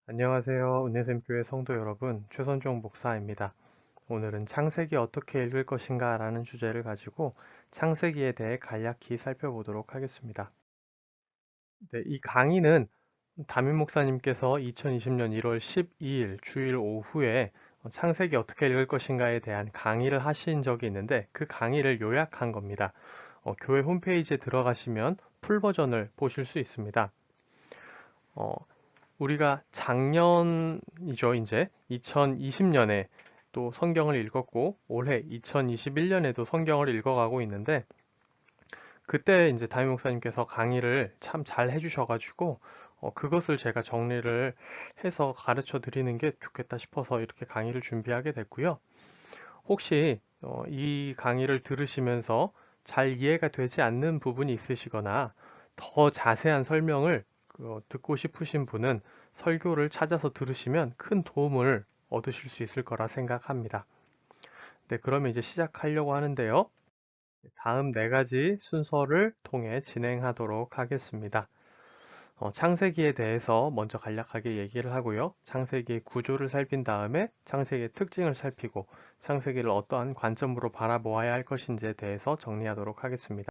안녕하세요. 은혜샘교회 성도 여러분, 최선종 목사입니다. 오늘은 창세기 어떻게 읽을 것인가 라는 주제를 가지고 창세기에 대해 간략히 살펴보도록 하겠습니다. 네, 이 강의는 담임 목사님께서 2020년 1월 12일 주일 오후에 창세기 어떻게 읽을 것인가에 대한 강의를 하신 적이 있는데 그 강의를 요약한 겁니다. 교회 홈페이지에 들어가시면 풀 버전을 보실 수 있습니다. 어, 우리가 작년이죠, 이제 2020년에 또 성경을 읽었고 올해 2021년에도 성경을 읽어가고 있는데 그때 이제 담임 목사님께서 강의를 참 잘 해주셔가지고 그것을 제가 정리를 해서 가르쳐 드리는 게 좋겠다 싶어서 이렇게 강의를 준비하게 됐고요. 혹시 이 강의를 들으시면서 잘 이해가 되지 않는 부분이 있으시거나 더 자세한 설명을 듣고 싶으신 분은 설교를 찾아서 들으시면 큰 도움을 얻으실 수 있을 거라 생각합니다. 네, 그러면 이제 시작하려고 하는데요. 다음 네 가지 순서를 통해 진행하도록 하겠습니다. 창세기에 대해서 먼저 간략하게 얘기를 하고요. 창세기의 구조를 살핀 다음에 창세기의 특징을 살피고 창세기를 어떠한 관점으로 바라보아야 할 것인지에 대해서 정리하도록 하겠습니다.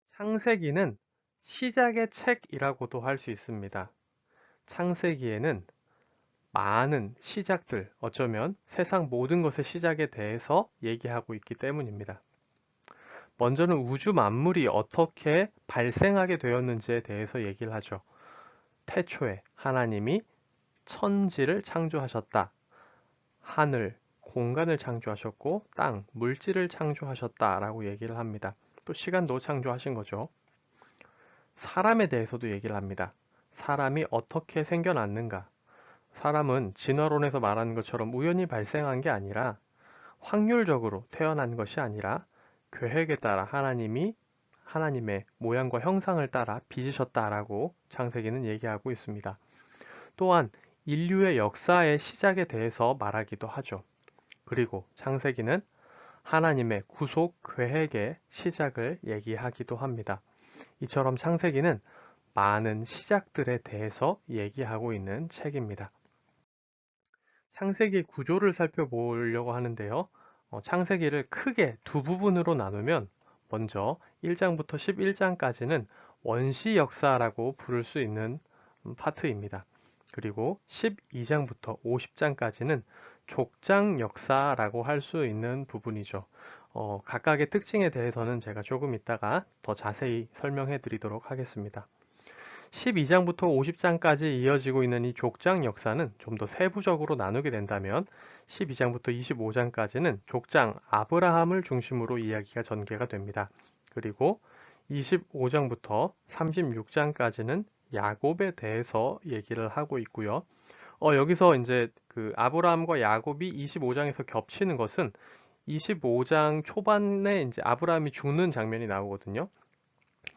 창세기는 시작의 책이라고도 할 수 있습니다. 창세기에는 많은 시작들, 어쩌면 세상 모든 것의 시작에 대해서 얘기하고 있기 때문입니다. 먼저는 우주 만물이 어떻게 발생하게 되었는지에 대해서 얘기를 하죠. 태초에 하나님이 천지를 창조하셨다. 하늘, 공간을 창조하셨고 땅, 물질을 창조하셨다라고 얘기를 합니다. 또 시간도 창조하신 거죠. 사람에 대해서도 얘기를 합니다. 사람이 어떻게 생겨났는가? 사람은 진화론에서 말하는 것처럼 우연히 발생한 게 아니라 확률적으로 태어난 것이 아니라 계획에 따라 하나님의 모양과 형상을 따라 빚으셨다라고 창세기는 얘기하고 있습니다. 또한 인류의 역사의 시작에 대해서 말하기도 하죠. 그리고 창세기는 하나님의 구속 계획의 시작을 얘기하기도 합니다. 이처럼 창세기는 많은 시작들에 대해서 얘기하고 있는 책입니다. 창세기 구조를 살펴보려고 하는데요. 창세기를 크게 두 부분으로 나누면 먼저 1장부터 11장까지는 원시 역사라고 부를 수 있는 파트입니다. 그리고 12장부터 50장까지는 족장 역사라고 할 수 있는 부분이죠. 각각의 특징에 대해서는 제가 조금 이따가 더 자세히 설명해 드리도록 하겠습니다. 12장부터 50장까지 이어지고 있는 이 족장 역사는 좀 더 세부적으로 나누게 된다면 12장부터 25장까지는 족장 아브라함을 중심으로 이야기가 전개가 됩니다. 그리고 25장부터 36장까지는 야곱에 대해서 얘기를 하고 있고요. 여기서 이제 그 아브라함과 야곱이 25장에서 겹치는 것은 25장 초반에 이제 아브라함이 죽는 장면이 나오거든요.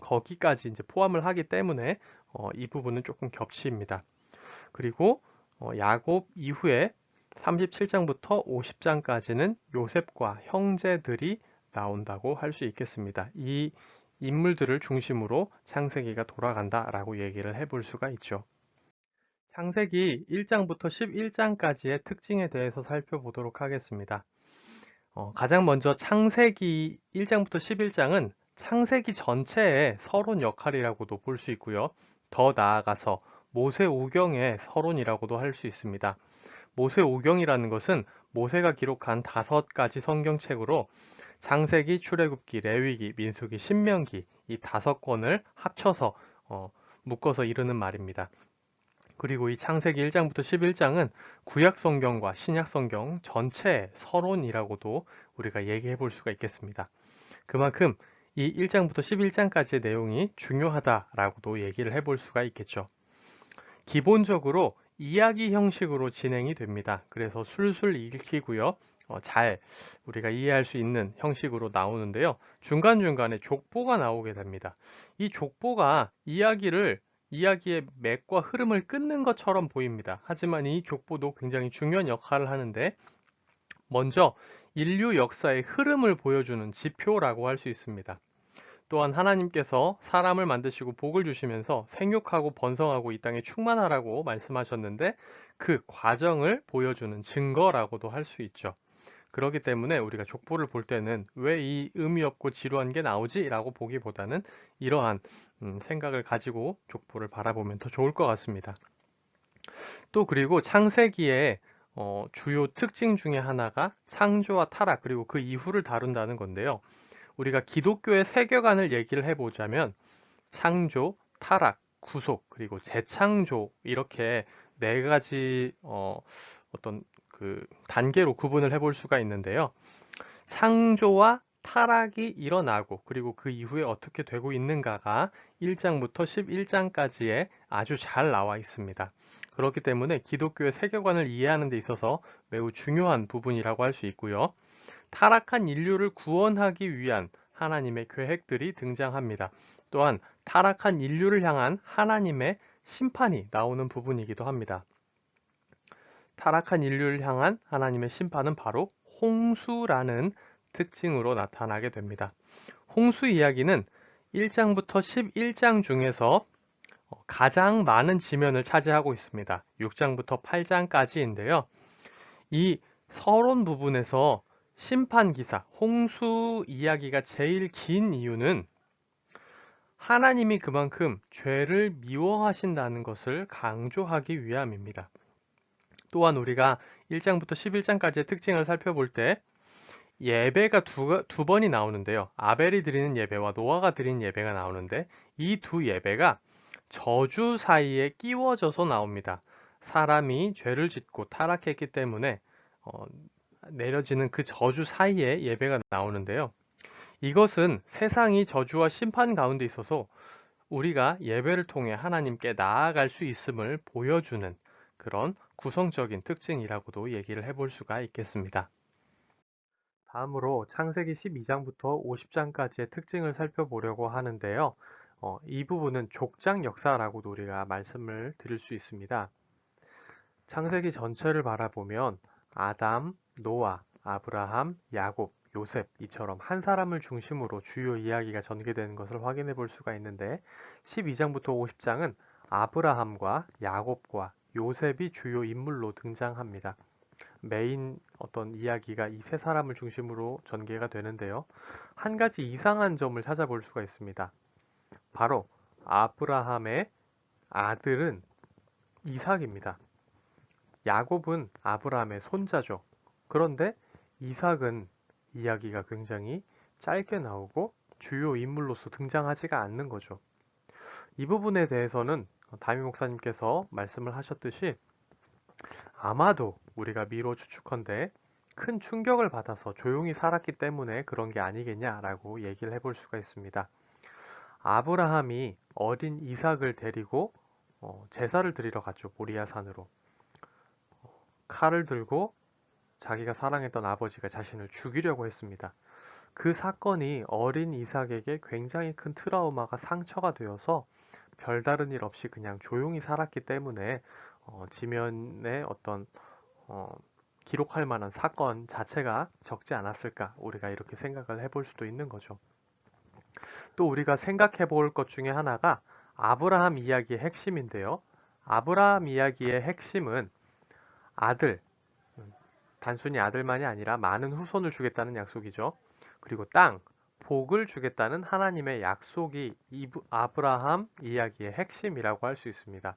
거기까지 이제 포함을 하기 때문에 이 부분은 조금 겹칩니다. 그리고 야곱 이후에 37장부터 50장까지는 요셉과 형제들이 나온다고 할 수 있겠습니다. 이 인물들을 중심으로 창세기가 돌아간다라고 얘기를 해볼 수가 있죠. 창세기 1장부터 11장까지의 특징에 대해서 살펴보도록 하겠습니다. 가장 먼저 창세기 1장부터 11장은 창세기 전체의 서론 역할이라고도 볼 수 있고요. 더 나아가서 모세오경의 서론이라고도 할 수 있습니다. 모세오경이라는 것은 모세가 기록한 5가지 성경책으로 창세기, 출애굽기, 레위기, 민수기, 신명기 이 5권을 합쳐서 묶어서 이르는 말입니다. 그리고 이 창세기 1장부터 11장은 구약 성경과 신약 성경 전체의 서론이라고도 우리가 얘기해 볼 수가 있겠습니다. 그만큼 이 1장부터 11장까지의 내용이 중요하다라고도 얘기를 해 볼 수가 있겠죠. 기본적으로 이야기 형식으로 진행이 됩니다. 그래서 술술 읽히고요. 잘 우리가 이해할 수 있는 형식으로 나오는데요. 중간중간에 족보가 나오게 됩니다. 이 족보가 이야기의 맥과 흐름을 끊는 것처럼 보입니다. 하지만 이 족보도 굉장히 중요한 역할을 하는데 먼저 인류 역사의 흐름을 보여주는 지표라고 할 수 있습니다. 또한 하나님께서 사람을 만드시고 복을 주시면서 생육하고 번성하고 이 땅에 충만하라고 말씀하셨는데 그 과정을 보여주는 증거라고도 할 수 있죠. 그렇기 때문에 우리가 족보를 볼 때는 왜 이 의미 없고 지루한 게 나오지? 라고 보기보다는 이러한 생각을 가지고 족보를 바라보면 더 좋을 것 같습니다. 또 그리고 창세기의 주요 특징 중에 하나가 창조와 타락 그리고 그 이후를 다룬다는 건데요. 우리가 기독교의 세계관을 얘기를 해보자면 창조, 타락, 구속, 그리고 재창조 이렇게 네 가지 어떤 그 단계로 구분을 해볼 수가 있는데요. 창조와 타락이 일어나고 그리고 그 이후에 어떻게 되고 있는가가 1장부터 11장까지에 아주 잘 나와 있습니다. 그렇기 때문에 기독교의 세계관을 이해하는 데 있어서 매우 중요한 부분이라고 할 수 있고요. 타락한 인류를 구원하기 위한 하나님의 계획들이 등장합니다. 또한 타락한 인류를 향한 하나님의 심판이 나오는 부분이기도 합니다. 타락한 인류를 향한 하나님의 심판은 바로 홍수라는 특징으로 나타나게 됩니다. 홍수 이야기는 1장부터 11장 중에서 가장 많은 지면을 차지하고 있습니다. 6장부터 8장까지인데요. 이 서론 부분에서 심판 기사, 홍수 이야기가 제일 긴 이유는 하나님이 그만큼 죄를 미워하신다는 것을 강조하기 위함입니다. 또한 우리가 1장부터 11장까지의 특징을 살펴볼 때 예배가 두 번이 나오는데요. 아벨이 드리는 예배와 노아가 드리는 예배가 나오는데 이 두 예배가 저주 사이에 끼워져서 나옵니다. 사람이 죄를 짓고 타락했기 때문에 내려지는 그 저주 사이에 예배가 나오는데요. 이것은 세상이 저주와 심판 가운데 있어서 우리가 예배를 통해 하나님께 나아갈 수 있음을 보여주는 그런 구성적인 특징이라고도 얘기를 해볼 수가 있겠습니다. 다음으로 창세기 12장부터 50장까지의 특징을 살펴보려고 하는데요. 이 부분은 족장 역사라고도 우리가 말씀을 드릴 수 있습니다. 창세기 전체를 바라보면 아담, 노아, 아브라함, 야곱, 요셉 이처럼 한 사람을 중심으로 주요 이야기가 전개되는 것을 확인해 볼 수가 있는데 12장부터 50장은 아브라함과 야곱과 요셉이 주요 인물로 등장합니다. 메인 어떤 이야기가 이 세 사람을 중심으로 전개가 되는데요. 한 가지 이상한 점을 찾아볼 수가 있습니다. 바로 아브라함의 아들은 이삭입니다. 야곱은 아브라함의 손자죠. 그런데 이삭은 이야기가 굉장히 짧게 나오고 주요 인물로서 등장하지가 않는 거죠. 이 부분에 대해서는 다미 목사님께서 말씀을 하셨듯이 아마도 우리가 미뤄 추측컨대 큰 충격을 받아서 조용히 살았기 때문에 그런 게 아니겠냐라고 얘기를 해볼 수가 있습니다. 아브라함이 어린 이삭을 데리고 제사를 드리러 갔죠. 모리아 산으로. 칼을 들고 자기가 사랑했던 아버지가 자신을 죽이려고 했습니다. 그 사건이 어린 이삭에게 굉장히 큰 트라우마가 상처가 되어서 별다른 일 없이 그냥 조용히 살았기 때문에 지면에 어떤 기록할 만한 사건 자체가 적지 않았을까 우리가 이렇게 생각을 해볼 수도 있는 거죠. 또 우리가 생각해 볼 것 중에 하나가 아브라함 이야기의 핵심인데요. 아브라함 이야기의 핵심은 아들, 단순히 아들만이 아니라 많은 후손을 주겠다는 약속이죠. 그리고 땅, 복을 주겠다는 하나님의 약속이 아브라함 이야기의 핵심이라고 할 수 있습니다.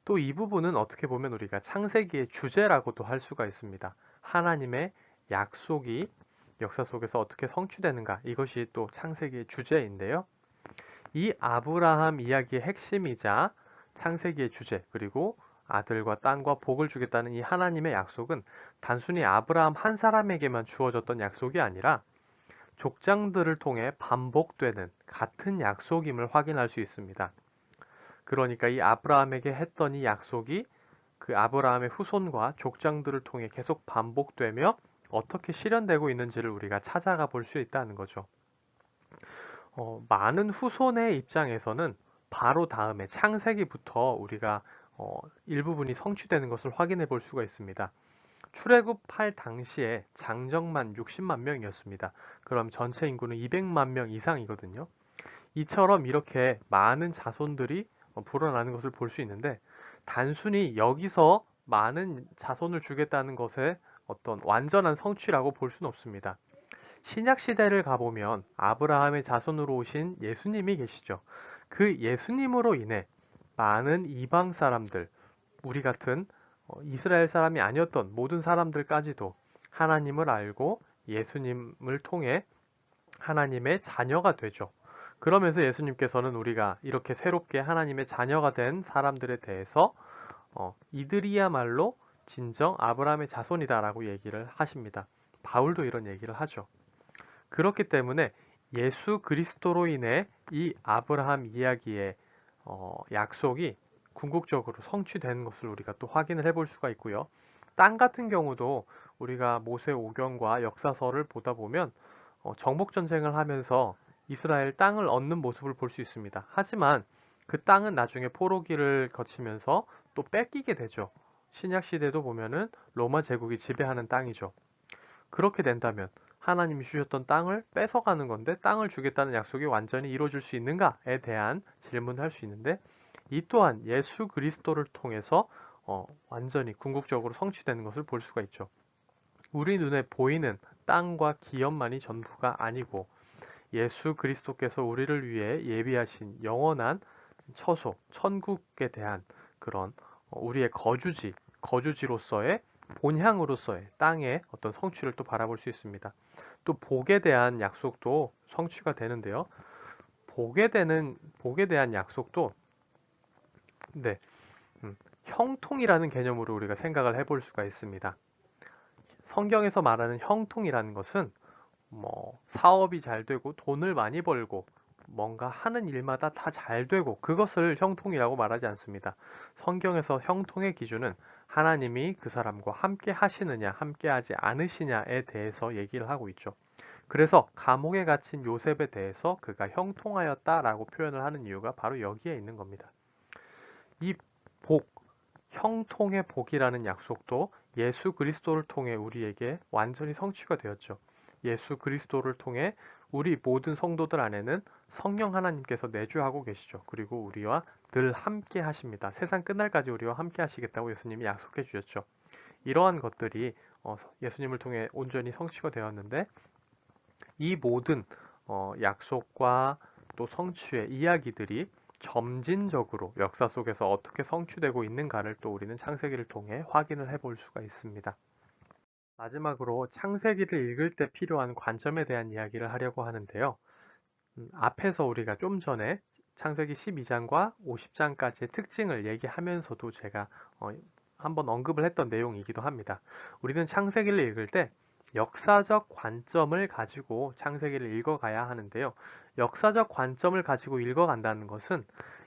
또 이 부분은 어떻게 보면 우리가 창세기의 주제라고도 할 수가 있습니다. 하나님의 약속이 역사 속에서 어떻게 성취되는가 이것이 또 창세기의 주제인데요. 이 아브라함 이야기의 핵심이자 창세기의 주제 그리고 아들과 땅과 복을 주겠다는 이 하나님의 약속은 단순히 아브라함 한 사람에게만 주어졌던 약속이 아니라 족장들을 통해 반복되는 같은 약속임을 확인할 수 있습니다. 그러니까 이 아브라함에게 했던 이 약속이 그 아브라함의 후손과 족장들을 통해 계속 반복되며 어떻게 실현되고 있는지를 우리가 찾아가 볼 수 있다는 거죠. 많은 후손의 입장에서는 바로 다음에 창세기부터 우리가 일부분이 성취되는 것을 확인해 볼 수가 있습니다. 출애굽할 당시에 장정만 60만 명이었습니다. 그럼 전체 인구는 200만 명 이상이거든요. 이처럼 이렇게 많은 자손들이 불어나는 것을 볼 수 있는데 단순히 여기서 많은 자손을 주겠다는 것에 어떤 완전한 성취라고 볼 수는 없습니다. 신약 시대를 가보면 아브라함의 자손으로 오신 예수님이 계시죠. 그 예수님으로 인해 많은 이방 사람들, 우리 같은 이스라엘 사람이 아니었던 모든 사람들까지도 하나님을 알고 예수님을 통해 하나님의 자녀가 되죠. 그러면서 예수님께서는 우리가 이렇게 새롭게 하나님의 자녀가 된 사람들에 대해서 이들이야말로 진정 아브라함의 자손이다라고 얘기를 하십니다. 바울도 이런 얘기를 하죠. 그렇기 때문에 예수 그리스도로 인해 이 아브라함 이야기의 약속이 궁극적으로 성취되는 것을 우리가 또 확인을 해볼 수가 있고요. 땅 같은 경우도 우리가 모세오경과 역사서를 보다 보면 정복 전쟁을 하면서 이스라엘 땅을 얻는 모습을 볼 수 있습니다. 하지만 그 땅은 나중에 포로기를 거치면서 또 뺏기게 되죠. 신약 시대도 보면은 로마 제국이 지배하는 땅이죠. 그렇게 된다면 하나님이 주셨던 땅을 뺏어가는 건데 땅을 주겠다는 약속이 완전히 이루어질 수 있는가에 대한 질문을 할 수 있는데 이 또한 예수 그리스도를 통해서 완전히 궁극적으로 성취되는 것을 볼 수가 있죠. 우리 눈에 보이는 땅과 기업만이 전부가 아니고 예수 그리스도께서 우리를 위해 예비하신 영원한 처소, 천국에 대한 그런 우리의 거주지로서의 본향으로서의 땅의 어떤 성취를 또 바라볼 수 있습니다. 또 복에 대한 약속도 성취가 되는데요. 복에 대한 약속도 네, 형통이라는 개념으로 우리가 생각을 해볼 수가 있습니다. 성경에서 말하는 형통이라는 것은 사업이 잘 되고 돈을 많이 벌고 뭔가 하는 일마다 다 잘 되고 그것을 형통이라고 말하지 않습니다. 성경에서 형통의 기준은 하나님이 그 사람과 함께 하시느냐, 함께 하지 않으시냐에 대해서 얘기를 하고 있죠. 그래서 감옥에 갇힌 요셉에 대해서 그가 형통하였다라고 표현을 하는 이유가 바로 여기에 있는 겁니다. 이 복, 형통의 복이라는 약속도 예수 그리스도를 통해 우리에게 완전히 성취가 되었죠. 예수 그리스도를 통해 우리 모든 성도들 안에는 성령 하나님께서 내주하고 계시죠. 그리고 우리와 늘 함께 하십니다. 세상 끝날까지 우리와 함께 하시겠다고 예수님이 약속해 주셨죠. 이러한 것들이 예수님을 통해 온전히 성취가 되었는데 이 모든 약속과 또 성취의 이야기들이 점진적으로 역사 속에서 어떻게 성취되고 있는가를 또 우리는 창세기를 통해 확인을 해볼 수가 있습니다. 마지막으로 창세기를 읽을 때 필요한 관점에 대한 이야기를 하려고 하는데요. 앞에서 우리가 좀 전에 창세기 12장과 50장까지의 특징을 얘기하면서도 제가 한번 언급을 했던 내용이기도 합니다. 우리는 창세기를 읽을 때 역사적 관점을 가지고 창세기를 읽어가야 하는데요. 역사적 관점을 가지고 읽어간다는 것은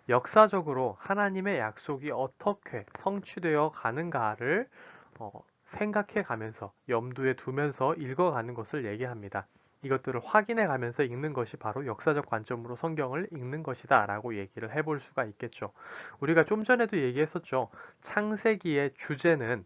역사적으로 하나님의 약속이 어떻게 성취되어 가는가를 생각해 가면서 염두에 두면서 읽어가는 것을 얘기합니다. 이것들을 확인해 가면서 읽는 것이 바로 역사적 관점으로 성경을 읽는 것이다 라고 얘기를 해볼 수가 있겠죠. 우리가 좀 전에도 얘기했었죠. 창세기의 주제는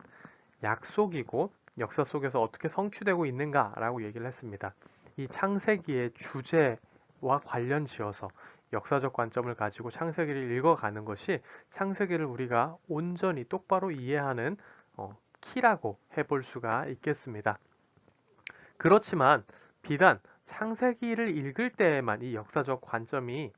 약속이고 역사 속에서 어떻게 성취되고 있는가 라고 얘기를 했습니다. 이 창세기의 주제와 관련 지어서 역사적 관점을 가지고 창세기를 읽어가는 것이 창세기를 우리가 온전히 똑바로 이해하는 키라고 해볼 수가 있겠습니다. 그렇지만 비단 창세기를 읽을 때에만 이 역사적 관점이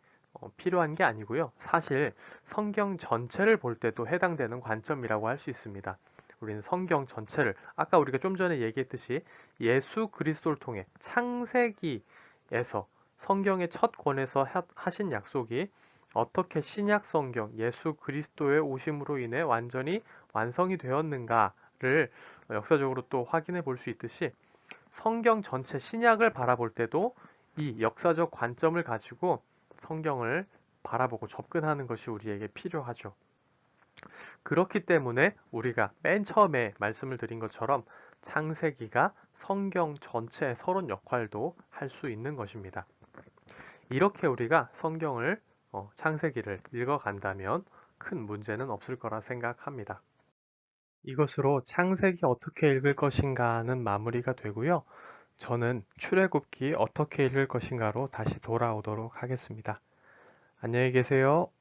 필요한 게 아니고요. 사실 성경 전체를 볼 때도 해당되는 관점이라고 할 수 있습니다. 우리는 성경 전체를 아까 우리가 좀 전에 얘기했듯이 예수 그리스도를 통해 창세기에서 성경의 첫 권에서 하신 약속이 어떻게 신약 성경 예수 그리스도의 오심으로 인해 완전히 완성이 되었는가를 역사적으로 또 확인해 볼 수 있듯이 성경 전체 신약을 바라볼 때도 이 역사적 관점을 가지고 성경을 바라보고 접근하는 것이 우리에게 필요하죠. 그렇기 때문에 우리가 맨 처음에 말씀을 드린 것처럼 창세기가 성경 전체의 서론 역할도 할 수 있는 것입니다. 이렇게 우리가 성경을 창세기를 읽어간다면 큰 문제는 없을 거라 생각합니다. 이것으로 창세기 어떻게 읽을 것인가는 마무리가 되고요. 저는 출애굽기 어떻게 읽을 것인가로 다시 돌아오도록 하겠습니다. 안녕히 계세요.